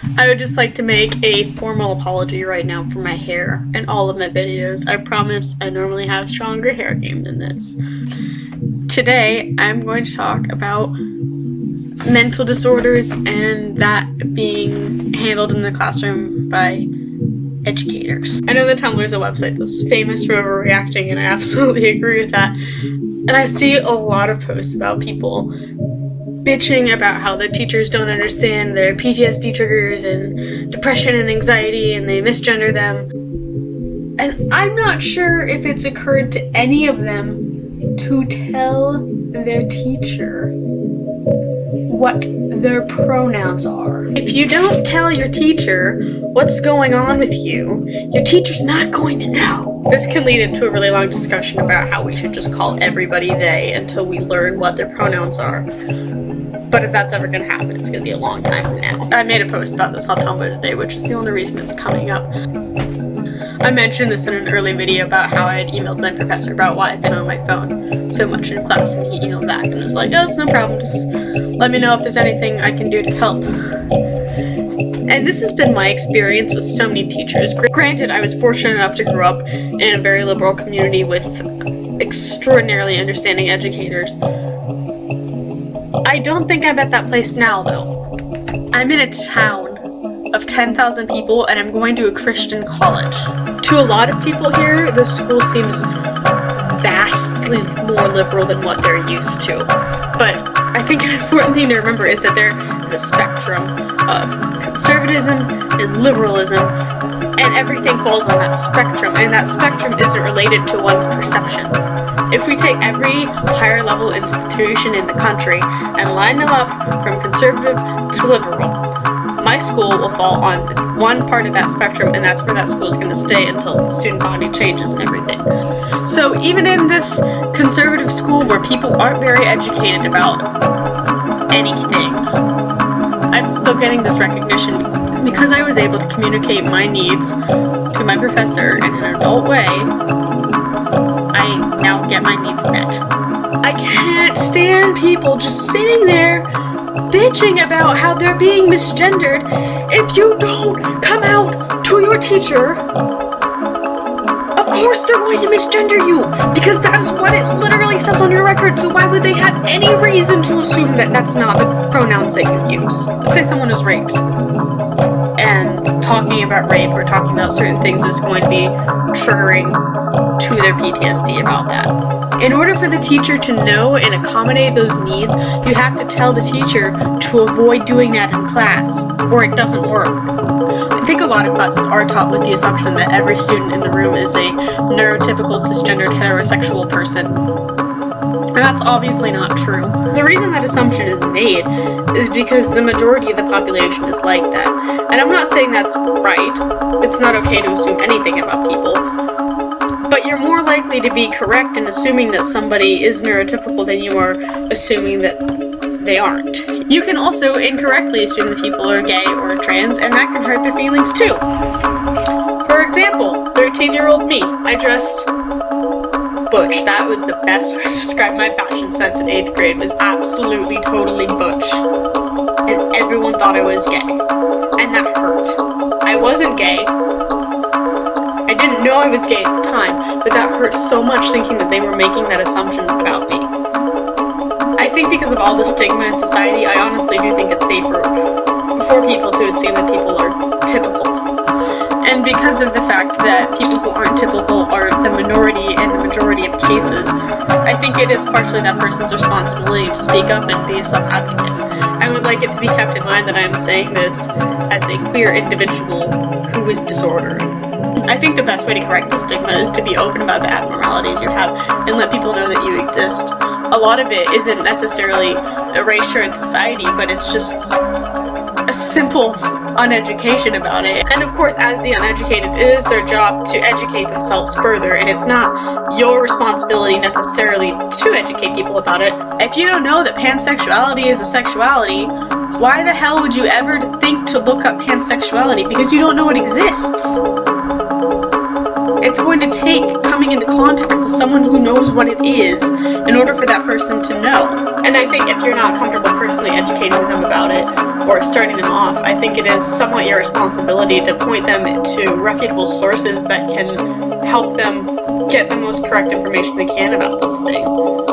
I would just like to make a formal apology right now for my hair and all of my videos. I promise I normally have stronger hair game than this. Today, I'm going to talk about mental disorders and that being handled in the classroom by educators. I know that Tumblr is a website that's famous for overreacting, and I absolutely agree with that. And I see a lot of posts about people bitching about how their teachers don't understand their PTSD triggers and depression and anxiety, and they misgender them. And I'm not sure if it's occurred to any of them to tell their teacher what their pronouns are. If you don't tell your teacher what's going on with you, your teacher's not going to know. This can lead into a really long discussion about how we should just call everybody they until we learn what their pronouns are. But if that's ever going to happen, it's going to be a long time from now. I made a post about this on Tumblr today, which is the only reason it's coming up. I mentioned this in an early video about how I had emailed my professor about why I've been on my phone so much in class, and he emailed back and was like, oh, it's no problem, just let me know if there's anything I can do to help. And this has been my experience with so many teachers. Granted, I was fortunate enough to grow up in a very liberal community with extraordinarily understanding educators. I don't think I'm at that place now, though. I'm in a town of 10,000 people, and I'm going to a Christian college. To a lot of people here, the school seems vastly more liberal than what they're used to. But I think an important thing to remember is that there is a spectrum of conservatism and liberalism, and everything falls on that spectrum, and that spectrum isn't related to one's perception. If we take every higher level institution in the country and line them up from conservative to liberal, my school will fall on one part of that spectrum, and that's where that school is going to stay until the student body changes and everything. So even in this conservative school where people aren't very educated about anything, I'm still getting this recognition because I was able to communicate my needs to my professor in an adult way. I now get my needs met. I can't stand people just sitting there bitching about how they're being misgendered. If you don't come out to your teacher, of course they're going to misgender you, because that is what it literally says on your record. So why would they have any reason to assume that that's not the pronouns that you use? Let's say someone is raped, and talking about rape or talking about certain things is going to be triggering to their PTSD about that. In order for the teacher to know and accommodate those needs, you have to tell the teacher to avoid doing that in class, or it doesn't work. I think a lot of classes are taught with the assumption that every student in the room is a neurotypical cisgendered heterosexual person. And that's obviously not true. The reason that assumption is made is because the majority of the population is like that. And I'm not saying that's right. It's not okay to assume anything about people. But you're more likely to be correct in assuming that somebody is neurotypical than you are assuming that they aren't. You can also incorrectly assume that people are gay or trans, and that can hurt their feelings too. For example, 13-year-old me. I dressed butch. That was the best way to describe my fashion sense in 8th grade, was absolutely, totally butch. And everyone thought I was gay. And that hurt. I wasn't gay. I didn't know I was gay at the time, but that hurt so much thinking that they were making that assumption about me. I think because of all the stigma in society, I honestly do think it's safer for people to assume that people are typical. And because of the fact that people who aren't typical are the minority in the majority of cases, I think it is partially that person's responsibility to speak up and be a self-advocate. I would like it to be kept in mind that I am saying this as a queer individual who is disordered. I think the best way to correct the stigma is to be open about the abnormalities you have and let people know that you exist. A lot of it isn't necessarily erasure in society, but it's just a simple uneducation about it. And of course, as the uneducated, it is their job to educate themselves further, and it's not your responsibility necessarily to educate people about it. If you don't know that pansexuality is a sexuality, why the hell would you ever think to look up pansexuality? Because you don't know it exists. it's going to take coming into contact with someone who knows what it is in order for that person to know. And I think if you're not comfortable personally educating them about it or starting them off, I think it is somewhat your responsibility to point them to reputable sources that can help them get the most correct information they can about this thing,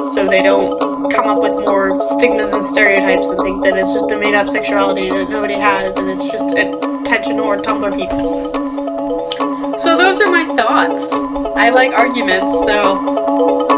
so they don't come up with more stigmas and stereotypes and think that it's just a made-up sexuality that nobody has and it's just attention or Tumblr people. So those are my thoughts. I like arguments, so